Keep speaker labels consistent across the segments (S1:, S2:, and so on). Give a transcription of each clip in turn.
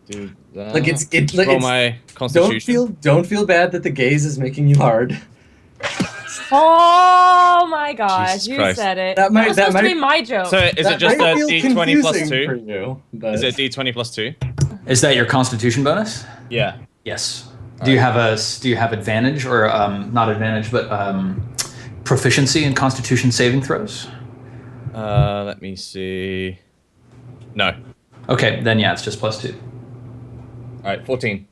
S1: Do that.
S2: Like
S1: Roll my constitution.
S2: Don't feel bad that the gaze is making you hard.
S3: Oh my gosh,
S1: Jesus
S3: you
S1: Christ.
S3: said it.
S2: That might-
S3: was
S2: that
S3: supposed to
S2: might-
S3: be my joke.
S1: So is it just
S2: might
S1: a
S2: feel
S1: d20 plus
S2: confusing
S1: 2?
S2: for you, but...
S1: Is it a d20 plus 2?
S4: Is that your Constitution bonus?
S1: Yeah.
S4: Yes. Do you have advantage or not advantage, but proficiency in Constitution saving throws?
S1: Let me see. No.
S4: Okay, then yeah, it's just plus 2.
S1: All right, 14.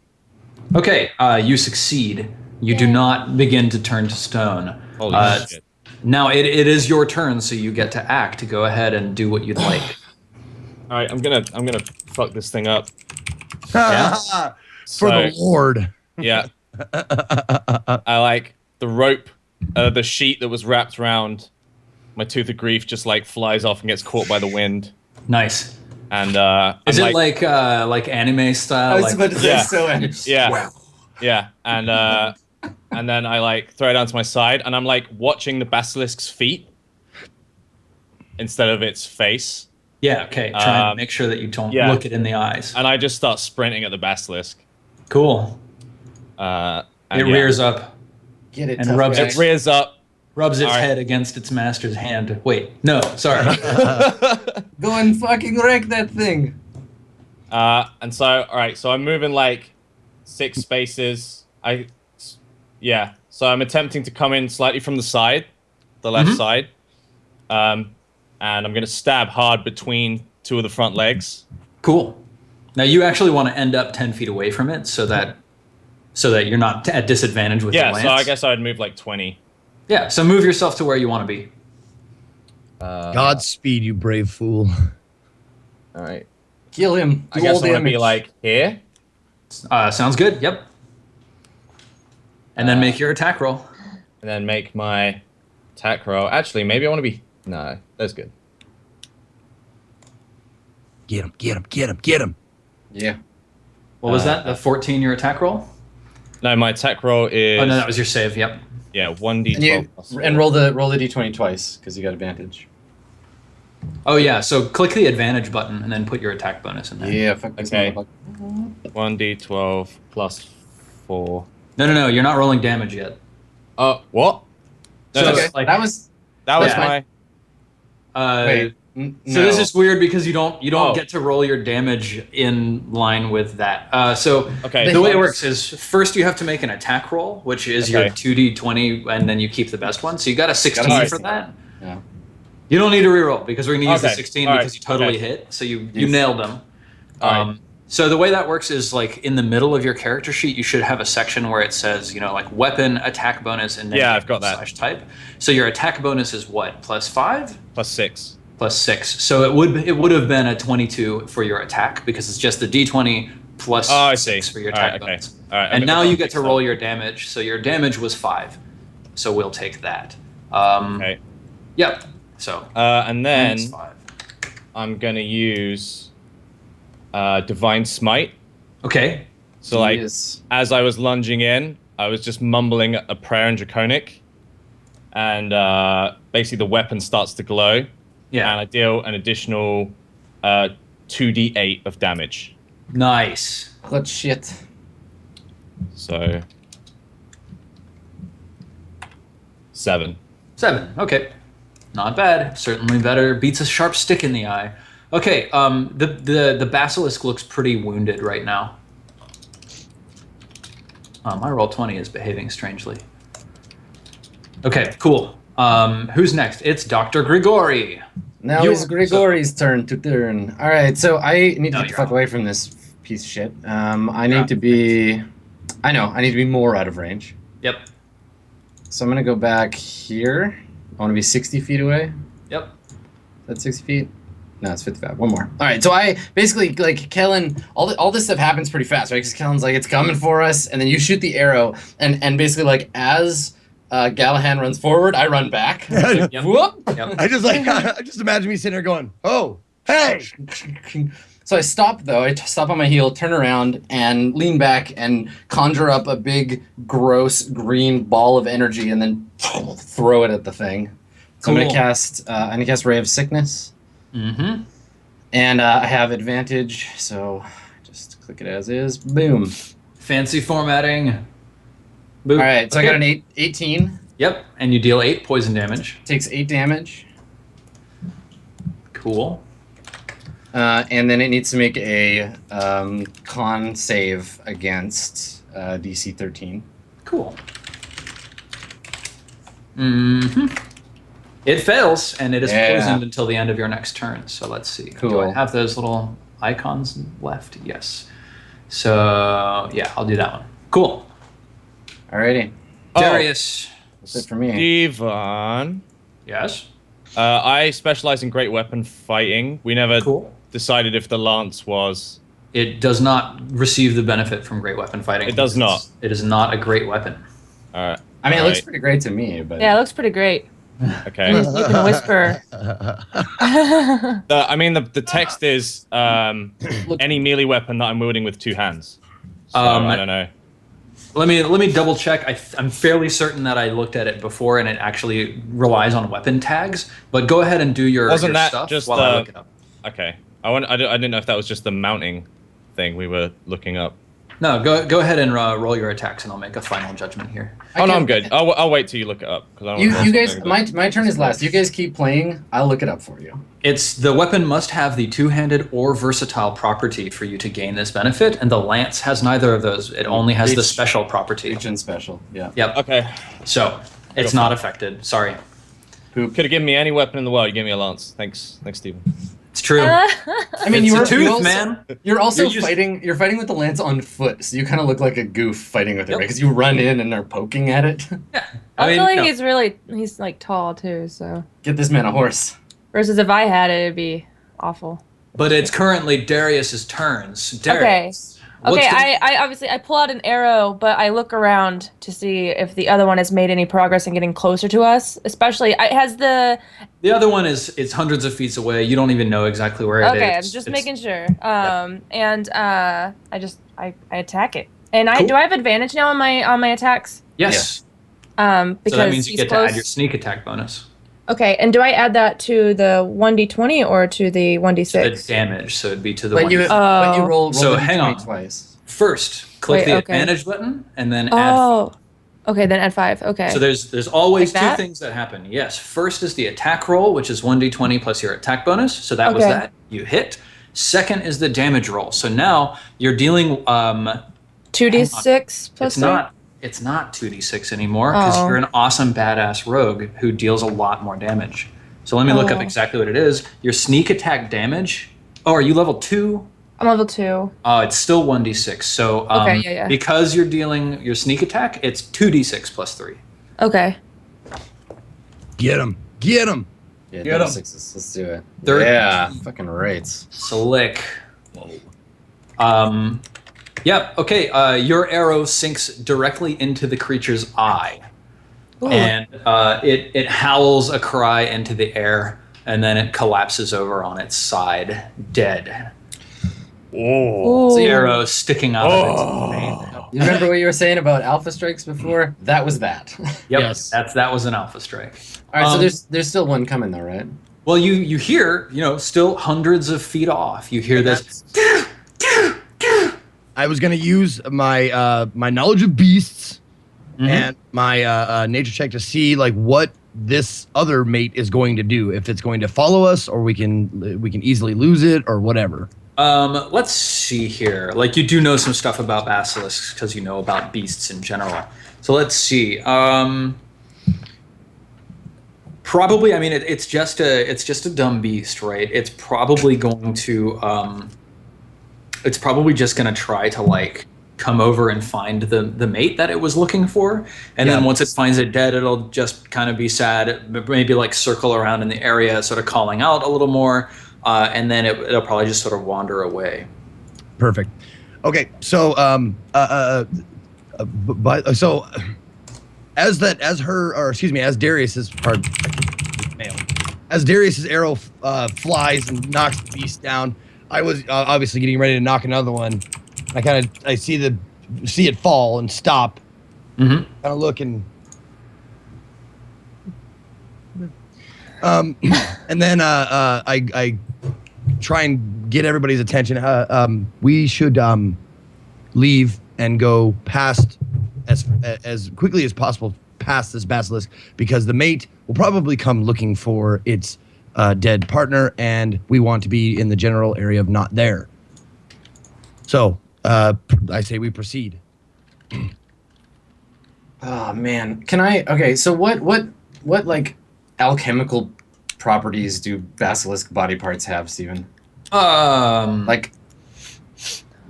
S4: Okay, you succeed. You do not begin to turn to stone.
S1: Holy shit.
S4: Now it is your turn, so you get to act. To go ahead and do what you'd like.
S1: All right, I'm gonna fuck this thing up.
S4: Yeah.
S5: For the Lord.
S1: Yeah. I like the rope, the sheet that was wrapped around my tooth of grief just like flies off and gets caught by the wind.
S4: Nice.
S1: And
S4: is it like anime style?
S2: I was about to say
S1: yeah.
S2: so.
S1: Yeah.
S2: Wow.
S1: Yeah. And then I like throw it onto my side, and I'm like watching the basilisk's feet instead of its face.
S4: Yeah. Okay. Try and make sure that you don't look it in the eyes.
S1: And I just start sprinting at the basilisk.
S4: Cool.
S1: It
S4: rears up.
S2: Get it.
S4: And rubs
S1: It rears up.
S4: Rubs its head against its master's hand. Wait, no, sorry.
S2: Go and fucking wreck that thing.
S1: And so, all right, so I'm moving like 6 spaces. So I'm attempting to come in slightly from the side, the left side. And I'm going to stab hard between 2 of the front legs.
S4: Cool. Now you actually want to end up 10 feet away from it so that you're not at disadvantage with the lance.
S1: So I guess I'd move like 20.
S4: Yeah, so move yourself to where you want to be.
S5: Godspeed, you brave fool.
S1: All right.
S2: Kill him.
S1: I guess I want to be like here.
S4: Sounds good, yep. And then make your attack roll.
S1: And then make my attack roll. Actually, maybe I want to be... No, that's good.
S5: Get him, get him, get him, get him.
S2: Yeah.
S4: What was that? The 14 your attack roll?
S1: No, my attack roll is...
S4: Oh, no, that was your save, yep.
S1: Yeah, 1d12
S2: and roll the d20 twice, because you got advantage.
S4: Oh, yeah, so click the advantage button and then put your attack bonus in there.
S2: Yeah, fuck this motherfucker.
S1: 1d12 plus 4.
S4: No, you're not rolling damage yet.
S1: What? No,
S4: So
S2: Okay,
S4: like,
S2: that was
S1: my...
S2: wait.
S4: So this is weird because you don't get to roll your damage in line with that.
S1: Okay,
S4: the way it works is first you have to make an attack roll, which is your 2d20, and then you keep the best one. So you got a 16 for that.
S2: Yeah.
S4: You don't need to reroll because we're going to use the 16
S1: All
S4: because
S1: right.
S4: you totally hit. So you nailed them. So the way that works is like in the middle of your character sheet, you should have a section where it says, like weapon, attack bonus, and then
S1: I've got that.
S4: /type. So your attack bonus is what? +5?
S1: +6.
S4: +6. So it would have been a 22 for your attack because it's just the d20 plus 6 for your attack bonus.
S1: All right,
S4: and now you get to roll your damage. So your damage was 5. So we'll take that.
S1: Okay.
S4: Yep. So.
S1: And then
S4: minus 5.
S1: I'm gonna use Divine Smite.
S4: Okay.
S1: So like, as I was lunging in, I was just mumbling a prayer in Draconic, and basically the weapon starts to glow.
S4: Yeah.
S1: And I deal an additional 2d8 of damage.
S4: Nice.
S2: Clutch shit.
S1: So 7.
S4: 7. Okay. Not bad. Certainly better. Beats a sharp stick in the eye. Okay. The basilisk looks pretty wounded right now. My Roll20 is behaving strangely. Okay. Cool. Who's next? It's Dr. Grigori.
S2: Now it's Grigori's turn to turn. All right, so I need to get the fuck away from this piece of shit. I need to be... I need to be more out of range.
S4: Yep.
S2: So I'm going to go back here. I want to be 60 feet away.
S4: Yep.
S2: That's 60 feet? No, it's 55. One more. All right, so I basically, like, Kellen, all this stuff happens pretty fast, right? Because Kellen's like, it's coming for us, and then you shoot the arrow, and basically, like, as... Gallahan runs forward, I run back. Like, whoop!
S4: Yep.
S5: I just imagine me sitting there going, oh, hey!
S2: So I stop, though. I stop on my heel, turn around, and lean back and conjure up a big, gross, green ball of energy and then throw it at the thing. So
S4: Cool.
S2: I'm going to cast Ray of Sickness.
S4: Mm-hmm.
S2: And I have advantage, so just Click it as is. Boom.
S4: Fancy formatting. Boop.
S2: All right, so
S4: Okay.
S2: I got an 18.
S4: Yep, and you deal 8 poison damage.
S2: Takes 8 damage.
S4: Cool.
S2: And then it needs to make a con save against DC 13.
S4: Cool. It fails, and it is
S2: Yeah.
S4: poisoned until the end of your next turn. So let's see. Do
S2: Cool.
S4: I have those little icons left? Yes. So yeah, I'll do that one. Cool.
S2: Alrighty.
S4: Darius.
S2: That's it for me.
S1: Steven.
S4: Yes.
S1: I specialize in great weapon fighting. We never
S4: Cool.
S1: decided if the lance was.
S4: It does not receive the benefit from great weapon fighting.
S1: It does not.
S4: It is not a great weapon.
S1: Alright.
S2: I mean, it looks pretty great to me, but
S3: Yeah, it looks pretty great.
S1: Okay.
S3: You can whisper.
S1: The text is any melee weapon that I'm wielding with 2 hands. So, I don't know.
S4: Let me double check. I'm fairly certain that I looked at it before, and it actually relies on weapon tags. But go ahead and do your
S1: Wasn't that
S4: stuff
S1: just
S4: while I look it up.
S1: Okay. I didn't know if that was just the mounting thing we were looking up.
S4: No, go ahead and roll your attacks, and I'll make a final judgment here.
S1: No, I'm good. I'll wait till you look it up.
S2: you guys, my turn is last. You guys keep playing. I'll look it up for you.
S4: It's the weapon must have the 2-handed or versatile property for you to gain this benefit, and the lance has neither of those. It only has the
S2: Reach-
S4: special property.
S2: Reach and special. Yeah.
S4: Yep.
S1: Okay.
S4: So it's not affected. Sorry.
S1: Could have given me any weapon in the world. You gave me a lance. Thanks, Steven.
S4: It's true.
S2: I mean,
S4: It's
S2: you
S4: a
S2: were
S4: tooth,
S2: you also,
S4: man.
S2: You're also
S4: You're just-
S2: fighting. You're fighting with the lance on foot, so you kind of look like a goof fighting with it,
S4: Yep.
S2: right? Because you run in and are poking at it.
S3: I feel like
S4: no.
S3: he's like tall too, so.
S2: Get this man a horse.
S3: Versus if I had it, it'd be awful.
S4: But it's currently Darius's turns. Darius.
S3: Okay, I obviously I pull out an arrow, but I look around to see if the other one has made any progress in getting closer to us. Especially, has the.
S4: The other one is hundreds of feet away. You don't even know exactly where it is.
S3: Okay, I'm just making sure. And I attack it. And
S4: Cool.
S3: do I have advantage now on my attacks?
S4: Yes.
S3: Because
S4: So that means you
S3: he's
S4: get
S3: close.
S4: to add your sneak attack bonus.
S3: Okay, and do I add that to the 1d20 or to the 1d6?
S4: The damage, so it'd be to the
S2: But
S4: one.
S2: you
S3: Oh.
S2: roll
S4: So
S2: the
S4: hang
S2: d20
S4: on.
S2: twice.
S4: First, click
S3: Wait,
S4: the
S3: okay.
S4: advantage button, and then add.
S3: Oh, okay, then add 5. Okay.
S4: So there's always
S3: Like
S4: two
S3: that?
S4: things that happen. Yes, first is the attack roll, which is 1d20 plus your attack bonus. So that was
S3: Okay.
S4: that. You hit. Second is the damage roll. So now you're dealing.
S3: 2d6 plus 3?
S4: It's not 2d6 anymore because
S3: Oh.
S4: you're an awesome badass rogue who deals a lot more damage. So let me look up
S3: Oh.
S4: exactly what it is. Your sneak attack damage. Oh, are you level 2?
S3: I'm level 2.
S4: It's still 1d6. So
S3: Okay, yeah.
S4: because you're dealing your sneak attack, it's 2d6 plus 3.
S3: Okay.
S5: Get him. Get him.
S2: Yeah,
S5: Get
S2: double
S5: 'em.
S2: sixes. Let's do it.
S4: Third-
S2: Yeah, fucking right.
S4: Slick. Yep. Okay. Your arrow sinks directly into the creature's eye,
S3: Ooh.
S4: and it howls a cry into the air, and then it collapses over on its side, dead.
S1: Oh.
S3: Ooh.
S4: The arrow sticking out of its vein.
S2: You remember what you were saying about alpha strikes before? That was that.
S4: Yep.
S5: Yes.
S4: That was an alpha strike.
S2: All right, so
S4: Um,
S2: there's still one coming though, right?
S4: Well, you hear, still hundreds of feet off. You hear this.
S5: I was gonna use my my knowledge of beasts
S4: Mhm.
S5: and my nature check to see like what this other mate is going to do. If it's going to follow us, or we can easily lose it, or whatever.
S4: Let's see here. Like, you do know some stuff about basilisks because you know about beasts in general. So let's see. Probably, I mean, it's just a dumb beast, right? It's probably going to, it's probably just going to try to like come over and find the mate that it was looking for, and then
S5: Yeah.
S4: once it finds it dead, it'll just kind of be sad, maybe like circle around in the area, sort of calling out a little more, and then it'll probably just sort of wander away.
S5: Perfect. Okay, so so as Darius's as Darius's arrow flies and knocks the beast down, I was obviously getting ready to knock another one. I see it fall and stop.
S4: Mm-hmm.
S5: Kind of look and and then I try and get everybody's attention, we should leave and go past as quickly as possible past this basilisk, because the mate will probably come looking for its dead partner, and we want to be in the general area of not there. So I say we proceed.
S2: Oh man, can I? Okay, so what like alchemical properties do basilisk body parts have, Steven? Like,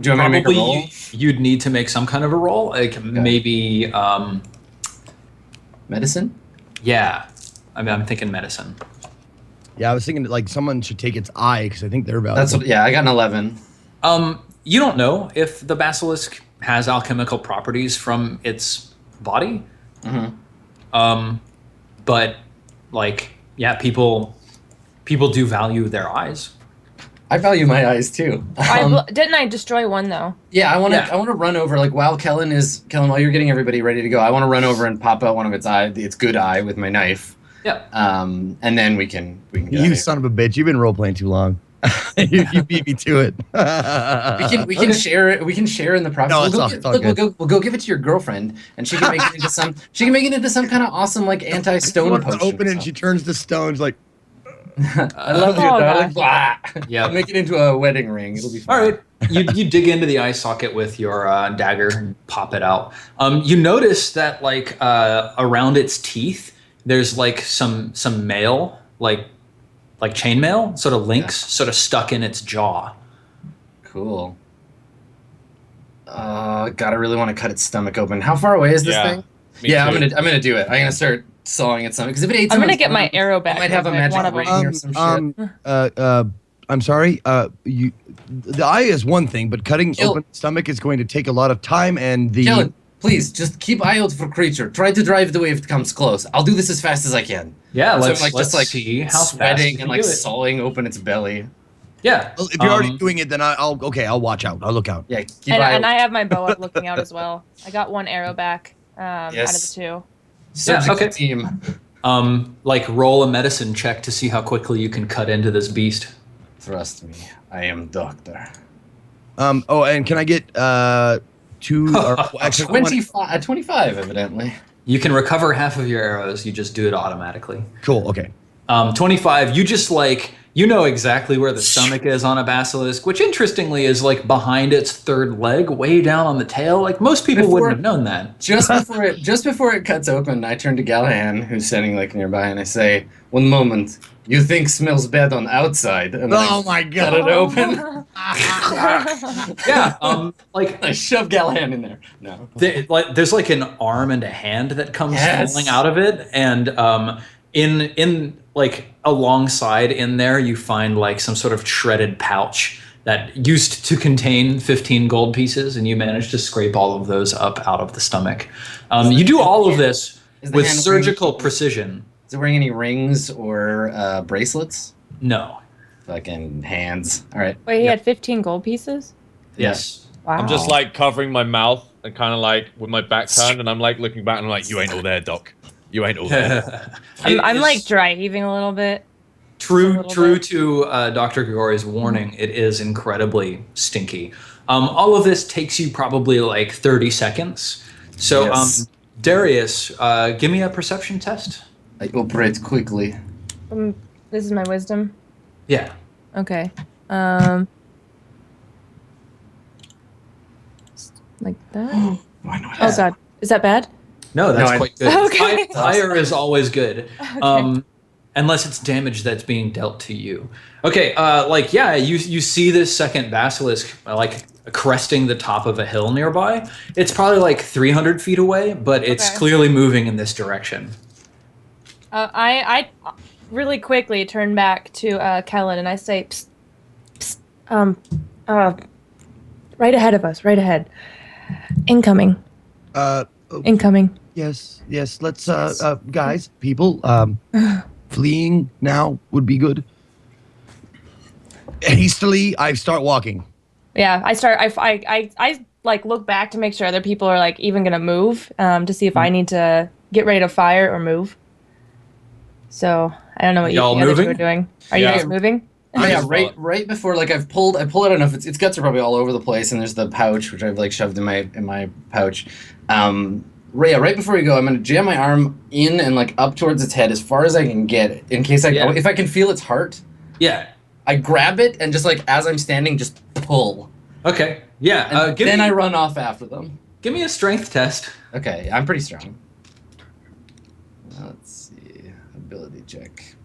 S2: do you want me to make a roll?
S4: You'd need to make some kind of a roll, like maybe.
S2: Medicine?
S4: Yeah, I mean, I'm thinking medicine.
S5: Yeah, I was thinking that, like, someone should take its eye, because I think they're valuable.
S2: That's what. Yeah, I got an 11.
S4: You don't know if the basilisk has alchemical properties from its body.
S2: Mm-hmm.
S4: But like, yeah, people do value their eyes.
S2: I value my eyes too.
S3: Didn't I destroy one though?
S2: Yeah, I want to run over, like, while Kellen, while you're getting everybody ready to go, I want to run over and pop out one of its good eye with my knife.
S4: Yeah.
S2: And then we can get
S5: You son of a bitch! You've been role playing too long. you beat me to it.
S2: we can share it. We can share in the process.
S5: No,
S2: we'll go give it to your girlfriend, and she can make it into some. She can make it into some kind of awesome, like, anti-stone potion.
S5: Open and she turns to stones like.
S2: I love you, darling. Blah.
S4: Yeah.
S2: Make it into a wedding ring. It'll be fun.
S4: All right. You dig into the eye socket with your dagger and pop it out. You notice that, like, around its teeth, there's like some mail, like chainmail, sort of links, sort of stuck in its jaw.
S2: Cool. God, I really want to cut its stomach open. How far away is this thing? Yeah,
S1: too.
S2: I'm gonna do it. I'm gonna start sawing its stomach, because if it ate
S3: I'm gonna
S2: someone's
S3: get my
S2: stomach,
S3: arrow back.
S2: it might have a
S3: like,
S2: magic ring or some shit.
S5: I'm sorry. The eye is one thing, but cutting open the stomach is going to take a lot of time, and the.
S2: Kellen, please, just keep eye out for creature. Try to drive the way if it comes close. I'll do this as fast as I can.
S4: Yeah,
S2: So
S4: let's
S2: I'm,
S4: let's
S2: just
S4: see how
S2: sweating
S4: fast
S2: and, like, sawing open its belly.
S4: Yeah.
S5: Well, if you're already doing it, then I'll watch out. I'll look out.
S2: Yeah, keep
S3: And I have my bow up looking out as well. I got one arrow back out of the two.
S2: Surgical team.
S4: Like, roll a medicine check to see how quickly you can cut into this beast.
S2: Trust me, I am doctor.
S5: Oh, and can I get 2 or actually
S2: 25, evidently.
S4: You can recover half of your arrows. You just do it automatically.
S5: Cool. Okay.
S4: 25. You just, like, you know exactly where the stomach is on a basilisk, which interestingly is, like, behind its third leg, way down on the tail. Like, most people wouldn't have known that.
S2: Just before it cuts open, I turn to Gallahan, who's standing, like, nearby, and I say, "One moment. You think smells bad on outside?" And
S5: Oh my God!
S2: cut it open.
S4: Yeah. Like,
S2: I shove Gallahan in there. No.
S4: there's like an arm and a hand that comes falling out of it, and in like alongside in there you find, like, some sort of shredded pouch that used to contain 15 gold pieces, and you managed to scrape all of those up out of the stomach. You do all of this with surgical precision.
S2: Is it wearing any rings or bracelets?
S4: No.
S2: Fucking hands. All right.
S3: Wait, he had 15 gold pieces?
S4: Yes.
S3: Wow.
S1: I'm just, like, covering my mouth and kind of, like, with my back turned, and I'm, like, looking back and I'm like, you ain't all there, Doc. You ain't all there.
S3: I'm like dry heaving a little bit.
S4: True to Dr. Grigori's warning, it is incredibly stinky. All of this takes you probably like 30 seconds. So, Darius, give me a perception test.
S2: I operate quickly.
S3: This is my wisdom.
S4: Yeah.
S3: Okay. Like that.
S2: Why not?
S3: Oh God, is that bad?
S4: No, that's quite good.
S3: Okay.
S4: Fire is always good.
S3: Okay.
S4: Unless it's damage that's being dealt to you. Okay, like, yeah, you see this second basilisk, like, cresting the top of a hill nearby. It's probably like 300 feet away, but it's clearly moving in this direction.
S3: I really quickly turn back to Kellen and I say, psst, psst, right ahead of us, right ahead. Incoming. Incoming.
S5: Yes. Let's, guys, people, fleeing now would be good. Hastily, I start walking.
S3: Yeah, I like look back to make sure other people are, like, even gonna move, to see if I need to get ready to fire or move. So I don't know what you other two are doing. Are you guys moving?
S2: Oh yeah,
S1: just follow-
S2: right before I pull it enough. Its guts are probably all over the place, and there's the pouch which I've like shoved in my pouch. Right before we go, I'm gonna jam my arm in and like up towards its head as far as I can get it, in case if I can feel its heart.
S4: Yeah.
S2: I grab it and just like as I'm standing, just pull.
S4: Okay. Yeah.
S2: And then I run off after them.
S4: Give me a strength test.
S2: Okay, I'm pretty strong. Let's see, ability check.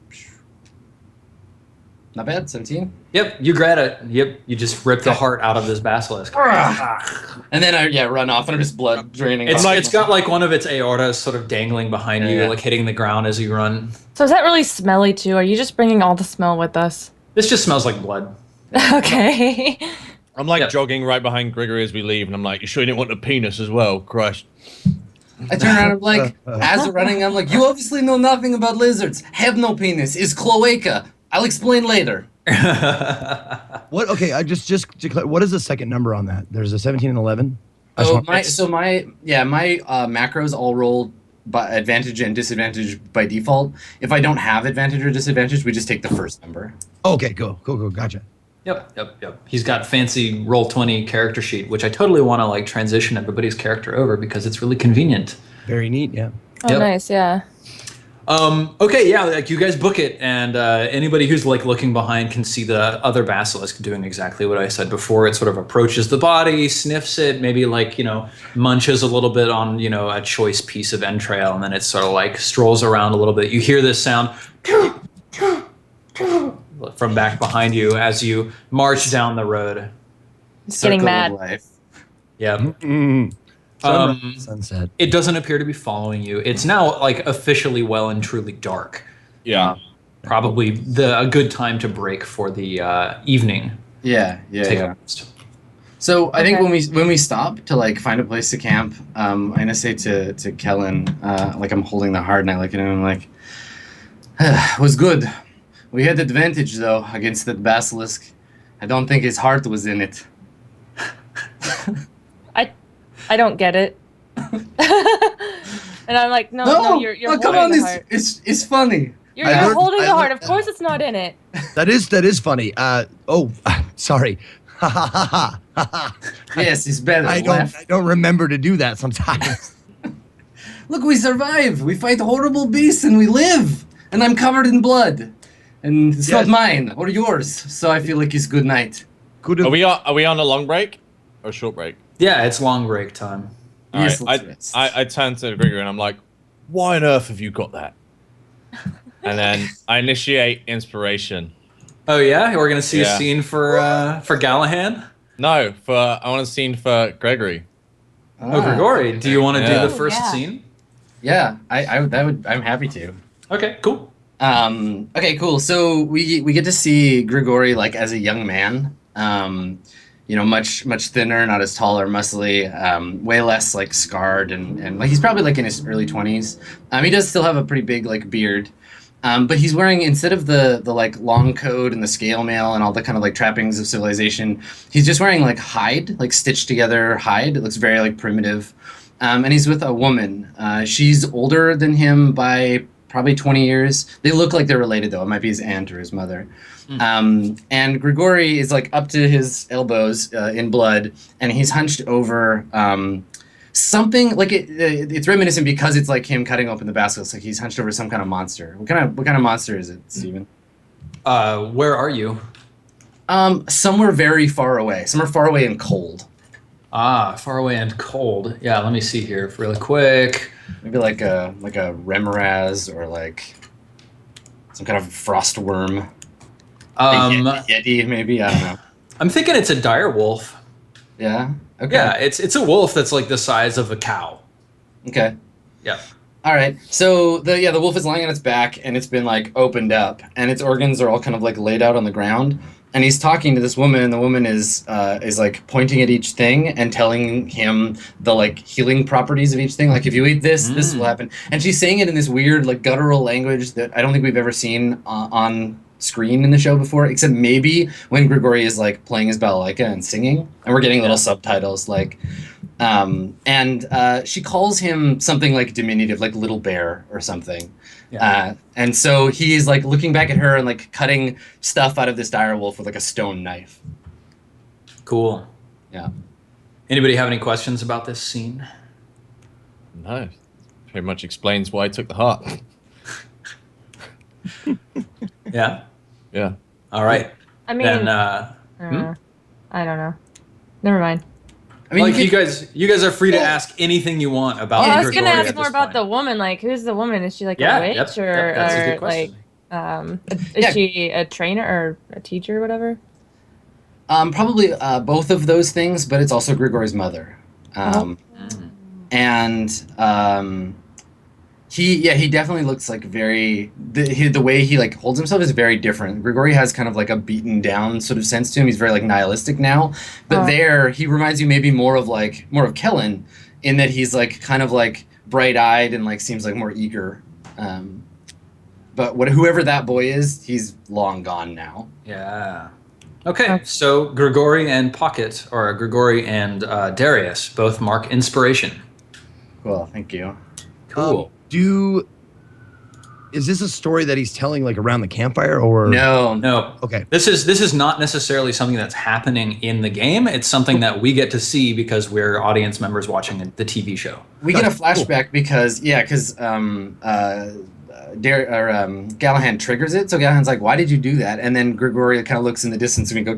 S2: Not bad, 17.
S4: Yep, you grab it. Yep, you just rip the heart out of this basilisk.
S2: And then I run off and I'm just blood draining.
S4: It's got like one of its aortas sort of dangling behind you, like hitting the ground as you run.
S3: So is that really smelly too? Are you just bringing all the smell with us?
S4: This just smells like blood.
S3: Okay.
S1: I'm like jogging right behind Gregory as we leave, and I'm like, you sure you didn't want a penis as well? Christ.
S2: I turn around, I'm like, as we're running, I'm like, you obviously know nothing about lizards. Have no penis. Is cloaca. I'll explain later.
S5: What? Okay, I just declare. What is the second number on that? There's a 17 and 11.
S2: Oh, my macros all roll by advantage and disadvantage by default. If I don't have advantage or disadvantage, we just take the first number.
S5: Okay, cool, gotcha.
S4: Yep. He's got fancy Roll20 character sheet, which I totally want to like transition everybody's character over because it's really convenient.
S5: Very neat, yeah.
S3: Oh, nice, yeah.
S4: Okay, yeah, like you guys book it, and anybody who's like looking behind can see the other basilisk doing exactly what I said before. It sort of approaches the body, sniffs it, maybe like, munches a little bit on, a choice piece of entrail, and then it sort of like strolls around a little bit. You hear this sound from back behind you as you march down the road.
S3: It's getting mad.
S4: Yeah.
S5: Mm-hmm. Sunset.
S4: It doesn't appear to be following you. It's now like officially well and truly dark.
S1: Yeah.
S4: Probably a good time to break for the evening.
S2: Yeah. So I think when we stop to like find a place to camp, I'm gonna say to Kellen, like I'm holding the heart and I look at him and I'm like, it was good. We had advantage though against that basilisk. I don't think his heart was in it.
S3: I don't get it. And I'm like, no, you're holding
S2: come on,
S3: the heart.
S2: It's funny.
S3: You're holding the heart. Of course it's not in it.
S5: That is funny. Sorry.
S2: Yes, it's better.
S5: I don't remember to do that sometimes.
S2: Look, we survive. We fight horrible beasts and we live. And I'm covered in blood. And it's not mine or yours. So I feel like it's good night.
S1: Are we on a long break or a short break?
S4: Yeah, it's long break time.
S1: All right. I turn to Gregory and I'm like, why on earth have you got that? And then I initiate inspiration.
S4: Oh yeah, we're gonna see a scene for Gallahan.
S1: No, I want a scene for Gregory.
S4: Oh, Gregory, do you want to do the first scene?
S2: Yeah, I'm happy to.
S4: Okay, cool.
S2: Okay, cool. So we get to see Grigori like as a young man. Much thinner, not as tall or muscly, way less like scarred and like he's probably like in his early 20s. He does still have a pretty big like beard. But he's wearing, instead of the like long coat and the scale mail and all the kind of like trappings of civilization, he's just wearing like hide, like stitched together hide. It looks very like primitive. And he's with a woman. She's older than him by probably 20 years. They look like they're related though. It might be his aunt or his mother. And Grigori is like up to his elbows in blood, and he's hunched over something like it's reminiscent because it's like him cutting open the basilisk. Like he's hunched over some kind of monster. What kind of monster is it, Steven?
S4: Where are you?
S2: Somewhere very far away. Somewhere far away and cold.
S4: Far away and cold. Yeah, let me see here really quick.
S2: Maybe like a remoraz or like some kind of frost worm. Yeti, maybe, I don't know. I'm
S4: thinking it's a dire wolf.
S2: Yeah. Okay.
S4: Yeah, it's a wolf that's like the size of a cow.
S2: Okay.
S4: Yeah.
S2: All right. So the wolf is lying on its back and it's been like opened up and its organs are all kind of like laid out on the ground. And he's talking to this woman, and the woman is like pointing at each thing and telling him the like healing properties of each thing. Like if you eat this, this will happen. And she's saying it in this weird like guttural language that I don't think we've ever seen on screen in the show before, except maybe when Grigori is like playing his balalaika and singing, and we're getting little subtitles like, and she calls him something like diminutive, like little bear or something.
S4: Yeah.
S2: And so he's like looking back at her and like cutting stuff out of this dire wolf with like a stone knife.
S4: Cool.
S2: Yeah.
S4: Anybody have any questions about this scene?
S1: No. Pretty much explains why I took the heart.
S4: Yeah.
S1: Yeah.
S4: All right.
S3: I mean,
S4: Then,
S3: I don't know. Never mind.
S2: I mean,
S4: like you guys are free to ask anything you want about.
S3: I was
S4: Grigori
S3: gonna ask
S4: at
S3: more
S4: this
S3: about
S4: point.
S3: the woman. Like, who's the woman? Is she like
S4: Yeah,
S3: a witch
S4: yep,
S3: or,
S4: that's a good
S3: or
S4: question.
S3: like, is she a trainer or a teacher or whatever?
S2: probably both of those things, but it's also Grigori's mother. And he definitely looks like the way he like holds himself is very different. Grigori has kind of like a beaten down sort of sense to him. He's very like nihilistic now, but there he reminds you maybe more of Kellen in that he's like kind of like bright eyed and like seems like more eager. But whoever that boy is, he's long gone now.
S4: Yeah. Okay, so Grigori and Grigori and Darius both mark inspiration.
S2: Cool, thank you.
S4: Cool.
S5: Is this a story that he's telling like around the campfire or
S2: No.
S5: Okay.
S4: This is not necessarily something that's happening in the game. It's something that we get to see because we're audience members watching the TV show.
S2: We get a flashback because Gallahan triggers it. So Gallahan's like, "Why did you do that?" And then Grigori kind of looks in the distance and we go,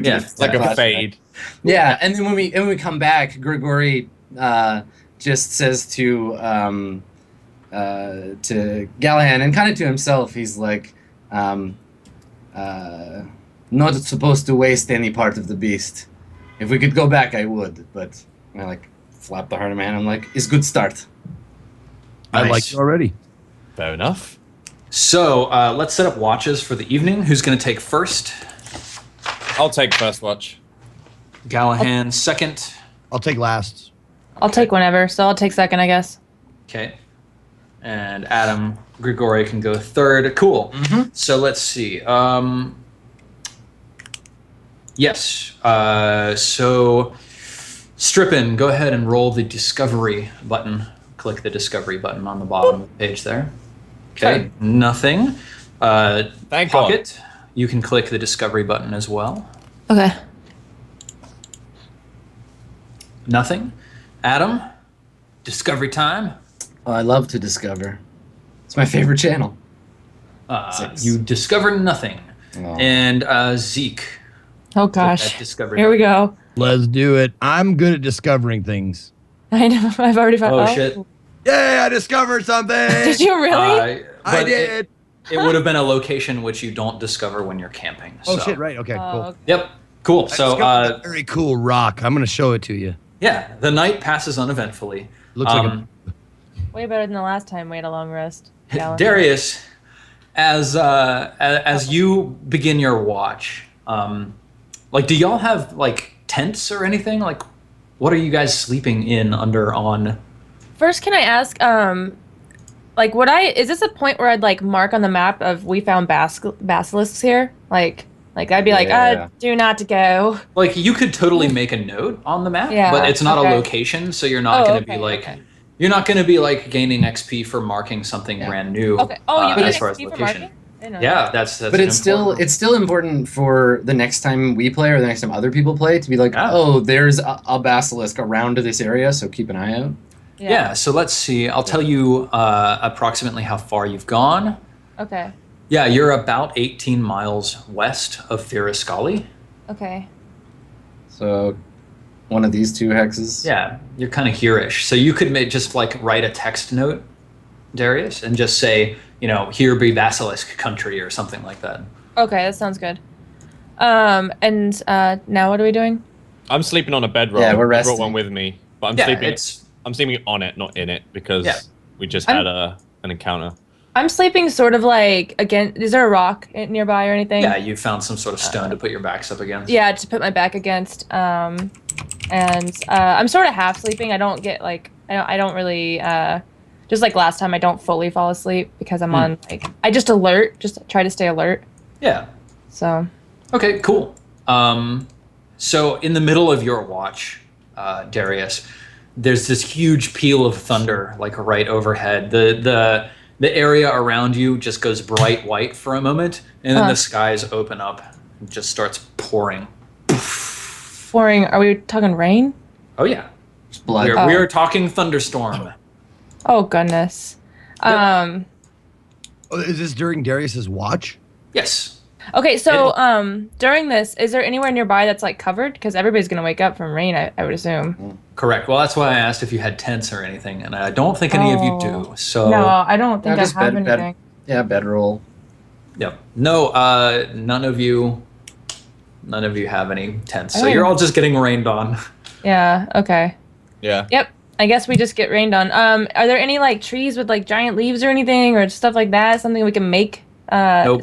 S4: Yeah,
S1: It's like a fade.
S2: Yeah, and then when we come back, Grigori just says to Gallahan and kind of to himself, he's like, "Not supposed to waste any part of the beast. If we could go back, I would." But I like flap the heart of man. I'm like, "It's good start."
S5: I
S4: Nice.
S5: like it already.
S1: Fair enough.
S4: So let's set up watches for the evening. Who's going to take first?
S1: I'll take first watch.
S4: Gallahan second.
S5: I'll take last.
S3: I'll take whenever, so I'll take second, I guess.
S4: Okay. And Adam Grigori can go third. Cool. So let's see. Yes. So Strippin, go ahead and roll the discovery button. Click the discovery button on the bottom of the page there. Okay. Nothing.
S1: Thank God.
S4: Pocket, you can click the discovery button as well.
S3: Okay.
S4: Nothing. Adam, discovery time.
S2: Oh, I love to discover. It's my favorite channel. 6.
S4: You discover nothing.
S2: Oh.
S4: And Zeke.
S3: Oh
S4: click that
S3: gosh.
S4: discovery
S3: Here we
S4: button.
S3: go.
S5: Let's do it. I'm good at discovering things.
S3: I know. I've already found.
S4: Oh, shit.
S5: Yay, I discovered something.
S3: Did you really?
S5: I
S4: But
S5: did.
S4: It would have been a location which you don't discover when you're camping.
S5: Oh
S4: so.
S5: shit, right. Okay,
S3: Oh,
S5: cool.
S3: okay.
S4: Yep. Cool.
S5: I
S4: So
S5: discovered a very cool rock. I'm going to show it to you.
S4: yeah, the night passes uneventfully.
S5: Looks like a
S3: Way better than the last time we had a long rest. Gallon.
S4: Darius, as you begin your watch, like, do y'all have like tents or anything? Like, what are you guys sleeping in under on?
S3: First, can I ask, like, is this a point where I'd like mark on the map of we found basilisks here? Like I'd be like,
S2: Yeah.
S3: do not to go.
S4: Like, you could totally make a note on the map,
S3: Yeah,
S4: but it's not
S3: okay.
S4: a location, so you're not
S3: Oh,
S4: going to
S3: okay,
S4: be like.
S3: okay.
S4: You're not going to be like gaining XP for marking something brand new.
S3: Okay. Oh, you
S4: as
S3: get
S4: far as
S3: XP for
S4: location.
S3: marking? I didn't know
S4: Yeah,
S3: that.
S4: that's
S2: But it's still important for the next time we play or the next time other people play to be like,
S4: Yeah.
S2: oh, there's a basilisk around this area, so keep an eye out.
S4: Yeah. So let's see. I'll tell you approximately how far you've gone.
S3: Okay.
S4: Yeah, you're about 18 miles west of Firascali.
S3: Okay.
S2: So one of these 2 hexes.
S4: Yeah, you're kind of here-ish. So you could just like write a text note, Darius, and just say, here be Basilisk country or something like that.
S3: Okay, that sounds good. And now what are we doing?
S1: I'm sleeping on a bedroll.
S2: Yeah, we're
S1: I
S2: resting.
S1: brought one with me, but I'm
S4: Yeah,
S1: sleeping. I'm sleeping on it, not in it, because we just had an encounter.
S3: I'm sleeping sort of like is there a rock nearby or anything?
S4: Yeah, you found some sort of stone to put your backs up against.
S3: Yeah, to put my back against. And I'm sort of half sleeping. I don't get like I don't really just like last time, I don't fully fall asleep because I'm on like I just try to stay alert.
S4: Yeah.
S3: So.
S4: Okay, cool. So in the middle of your watch, Darius, there's this huge peal of thunder like right overhead. The area around you just goes bright white for a moment, and then the skies open up and just starts pouring.
S3: Pouring? Are we talking rain?
S4: Oh yeah.
S2: Blood.
S4: We are talking thunderstorm.
S3: Oh goodness.
S4: Yep.
S5: Is this during Darius's watch?
S4: Yes.
S3: Okay, so during this, is there anywhere nearby that's like covered? Because everybody's gonna wake up from rain, I would assume.
S4: Correct. Well, that's why I asked if you had tents or anything, and I don't think any of you do. So
S3: no, I don't think I
S2: just
S3: have anything.
S2: Bedroll.
S4: Yep. No, none of you have any tents. So you're all just getting rained on.
S3: Yeah. Okay.
S1: Yeah.
S3: Yep. I guess we just get rained on. Are there any like trees with like giant leaves or anything or stuff like that? Something we can make?
S4: Nope.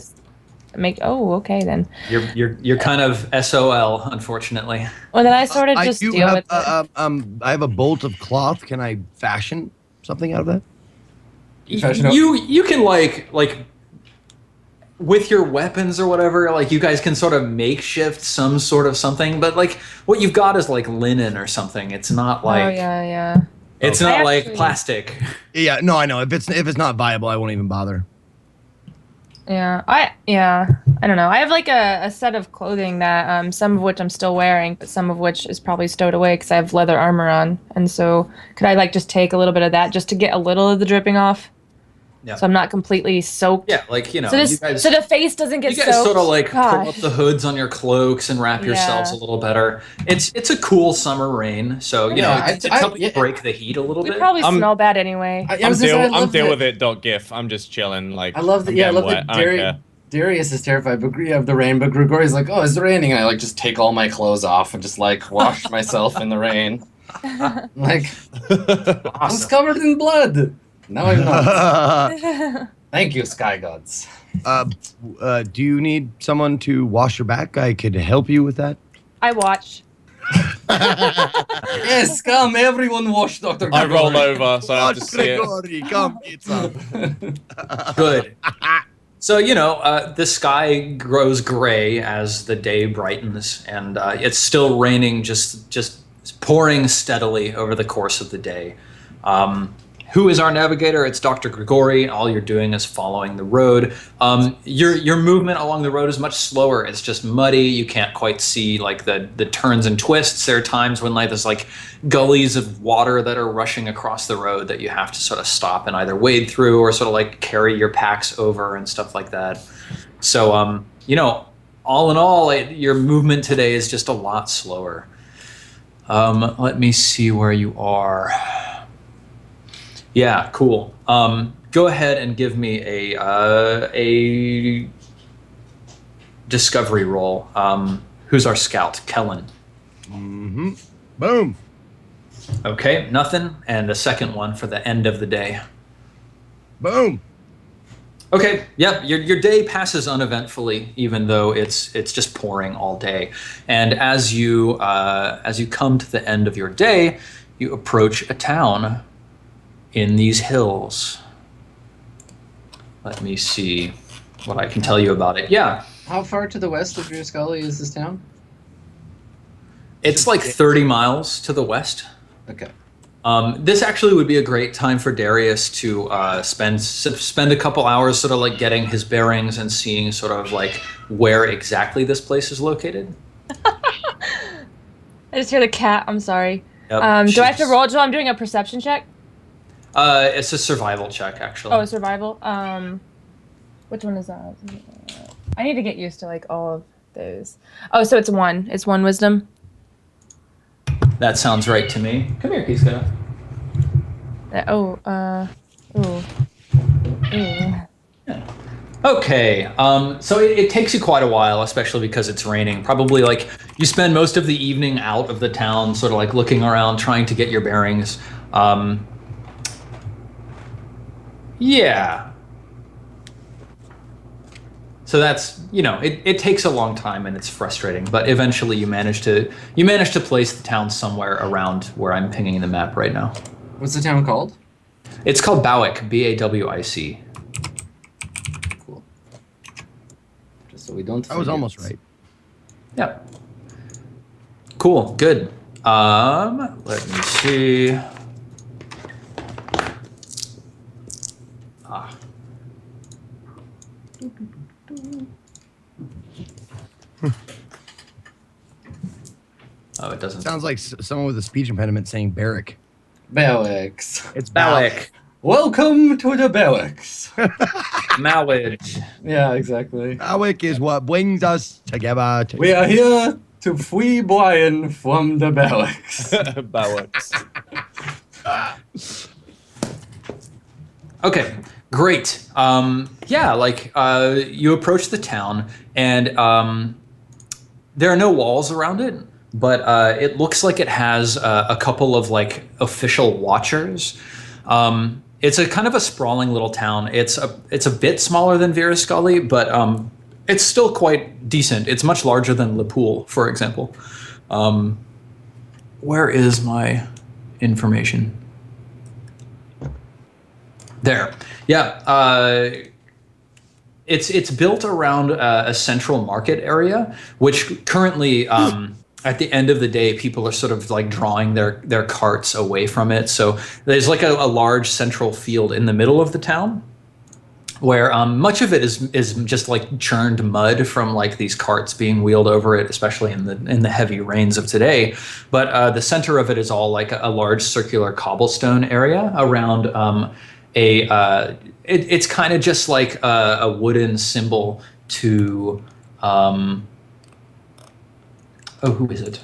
S3: Oh, okay then.
S4: You're kind of SOL, unfortunately.
S3: Well, then I sort of just deal with it.
S5: I have a bolt of cloth. Can I fashion something out of that?
S4: You can like with your weapons or whatever, like you guys can sort of makeshift some sort of something, but like what you've got is like linen or something. It's not like
S3: Oh yeah.
S4: It's not like plastic.
S5: Yeah, no, I know. If it's not viable, I won't even bother.
S3: Yeah, I don't know. I have like a set of clothing that some of which I'm still wearing, but some of which is probably stowed away because I have leather armor on. And so could I like just take a little bit of that just to get a little of the dripping off?
S4: Yeah.
S3: So I'm not completely soaked.
S4: Yeah, like
S3: So the face doesn't get
S4: you guys
S3: soaked.
S4: sort of like
S3: Gosh.
S4: pull up the hoods on your cloaks and wrap yourselves a little better. It's a cool summer rain, so you know it's helping break the heat a little
S3: We
S4: bit.
S3: probably smell bad anyway.
S1: I'm deal with it. .gif. I'm just chilling. Like
S2: I love that.
S1: I'm
S2: Yeah, I
S1: getting
S2: love
S1: wet.
S2: that.
S1: I don't care.
S2: Darius is terrified of the rain, but Grigori's like, "Oh, it's raining," and I like just take all my clothes off and just like wash myself in the rain. Like I was covered in blood. No, I'm not. Thank you, sky gods.
S5: Do you need someone to wash your back? I could help you with that.
S3: I watch.
S2: Yes, come, everyone wash Dr.
S1: I
S2: Grigori.
S1: roll over, so I have to
S5: Watch
S1: see it.
S5: Grigori, come get some.
S4: Good. So, you know, the sky grows gray as the day brightens, and it's still raining, just pouring steadily over the course of the day. Who is our navigator? It's Dr. Grigori. All you're doing is following the road. Your movement along the road is much slower. It's just muddy. You can't quite see like the turns and twists. There are times when like there's like gullies of water that are rushing across the road that you have to sort of stop and either wade through or sort of like carry your packs over and stuff like that. So, you know, all in all, your movement today is just a lot slower. Let me see where you are. Yeah, cool. Go ahead and give me a discovery roll. Who's our scout? Kellen.
S5: Mm-hmm. Boom.
S4: Okay, nothing. And a second one for the end of the day.
S5: Boom.
S4: Okay, yep. Your day passes uneventfully, even though it's just pouring all day. And as you come to the end of your day, you approach a town in these hills. Let me see what I can tell you about it. Yeah.
S2: How far to the west of your Scully is this town?
S4: It's like 30 miles to the west.
S2: Okay.
S4: This actually would be a great time for Darius to spend a couple hours sort of like getting his bearings and seeing sort of like where exactly this place is located.
S3: I just hear the cat. I'm sorry.
S4: Yep,
S3: do I have to roll? I'm doing a perception check.
S4: It's a survival check, actually.
S3: Oh, survival. Which one is that? I need to get used to like all of those. Oh, so it's one. It's one wisdom.
S4: That sounds right to me. Come here, Kiska.
S3: Ooh.
S4: Yeah. Okay, so it takes you quite a while, especially because it's raining. Probably like you spend most of the evening out of the town, sort of like looking around, trying to get your bearings. Yeah. So that's, you know, it takes a long time and it's frustrating, but eventually you manage to place the town somewhere around where I'm pinging the map right now.
S2: What's the town called?
S4: It's called Bawic, B-A-W-I-C.
S2: Cool. Just so we don't.
S5: I was
S2: forget.
S5: almost right.
S4: Yeah. Cool. Good. Let me see. Oh, it doesn't.
S5: Sounds like someone with a speech impediment saying Baric.
S2: Barics.
S5: It's
S4: Bawic.
S2: Welcome to the Barics.
S4: Malwich.
S2: Yeah, exactly.
S5: Baric is what brings us together.
S2: We are here to free Brian from the Barics.
S1: Bawics.
S4: Okay, great. Yeah, like you approach the town, and there are no walls around it, but it looks like it has a couple of like official watchers. It's a kind of a sprawling little town. It's a bit smaller than Virascully, but it's still quite decent. It's much larger than Lipool, for example. Where is my information? There. Yeah. It's built around a central market area, which currently, at the end of the day, people are sort of like drawing their carts away from it. So there's like a large central field in the middle of the town, where much of it is just like churned mud from like these carts being wheeled over it, especially in the heavy rains of today. But the center of it is all like a large circular cobblestone area around it's kind of just like a wooden symbol to who is it?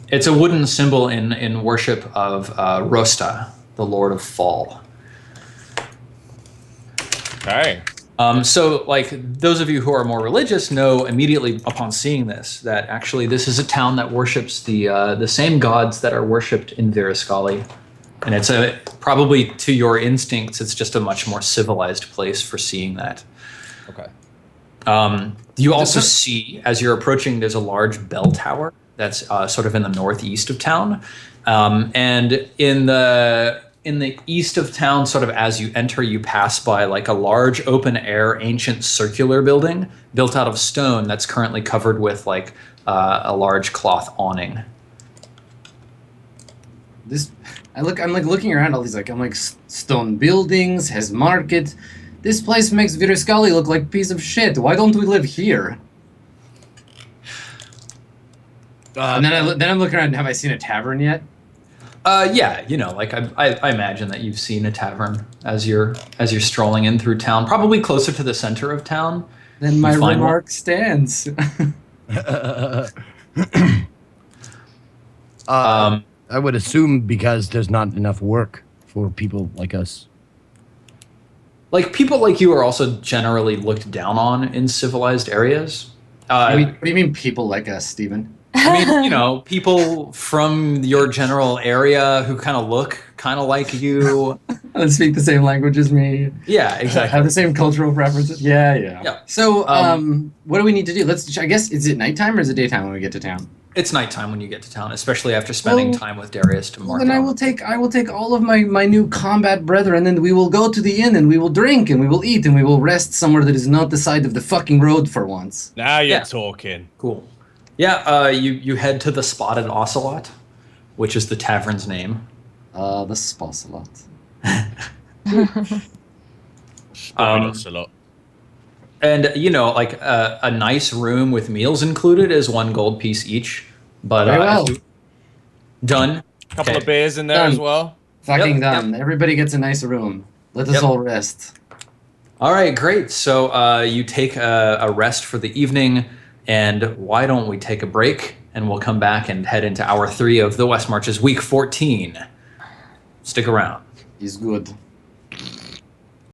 S4: It's a wooden symbol in worship of Rosta, the Lord of Fall.
S1: Okay.
S4: So, like, those of you who are more religious know immediately upon seeing this that actually this is a town that worships the same gods that are worshipped in Virascully. And it's probably to your instincts, it's just a much more civilized place for seeing that.
S1: Okay.
S4: You also see, as you're approaching, there's a large bell tower that's sort of in the northeast of town. And in the east of town, sort of as you enter, you pass by like a large open air ancient circular building built out of stone that's currently covered with like a large cloth awning.
S2: I'm like looking around all these stone buildings, has market. This place makes Virascully look like a piece of shit. Why don't we live here? And then I'm looking around. Have I seen a tavern yet?
S4: Yeah, like I imagine that you've seen a tavern as you're strolling in through town, probably closer to the center of town.
S2: Then my remark stands.
S5: I would assume because there's not enough work for people like us.
S4: Like, people like you are also generally looked down on in civilized areas.
S2: What do you mean people like us, Steven?
S4: I mean, people from your general area who kind of look kind of like you.
S2: And speak the same language as me.
S4: Yeah, exactly.
S2: Have the same cultural preferences. Yeah. So, what do we need to do? I guess, is it nighttime or is it daytime when we get to town?
S4: It's nighttime when you get to town, especially after spending time with Darius to mark.
S2: Then I will take all of my new combat brethren, and then we will go to the inn and we will drink and we will eat and we will rest somewhere that is not the side of the fucking road for once.
S1: Now you're talking.
S4: Cool. Yeah, you head to the Spotted Ocelot, which is the tavern's name.
S2: The Spocelot.
S1: Ocelot.
S4: And, a nice room with meals included is 1 gold piece each. But
S2: Very well.
S4: Done.
S1: Couple of beers in there as well.
S2: Fucking done. Yep. Everybody gets a nice room. Let us all rest.
S4: All right, great. So you take a rest for the evening, and why don't we take a break, and we'll come back and head into hour 3 of the West Marches, week 14. Stick around.
S2: He's good.